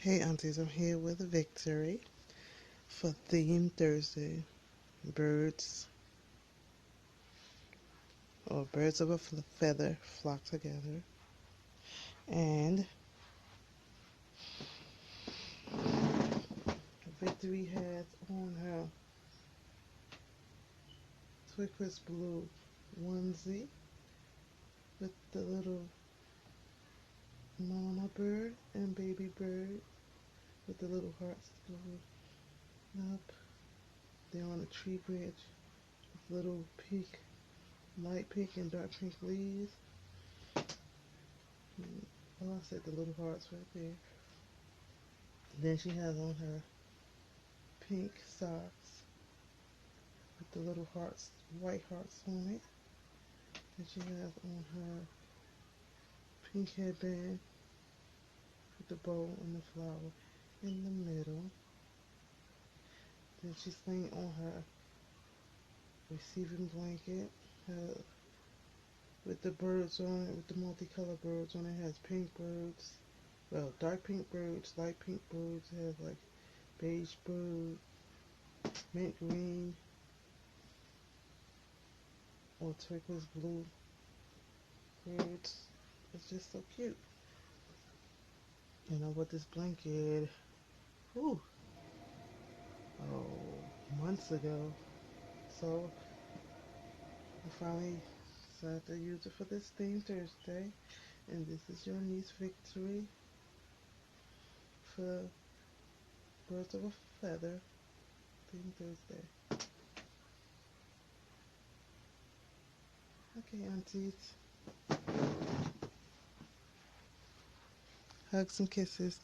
Hey aunties, I'm here with Victory for Theme Thursday. Birds or birds of a feather flock together. And Victory has on her turquoise blue onesie with the little mama bird and baby bird with the little hearts going up. They're on a tree branch with little pink, light pink and dark pink leaves. Oh, I said the little hearts right there. Then she has on her pink socks with the little hearts, white hearts on it. Then she has on her pink headband with the bow and the flower in the middle. Then she's laying on her receiving blanket with the birds on it, with the multicolored birds on it. It has pink birds, well, dark pink birds, light pink birds. It has like beige bird, mint green, or turquoise blue birds. It's just so cute. And I bought this blanket, whew, months ago. So I finally decided to use it for this theme Thursday. And this is your niece Victory for Birds of a Feather theme Thursday. Okay, aunties. Hugs and kisses.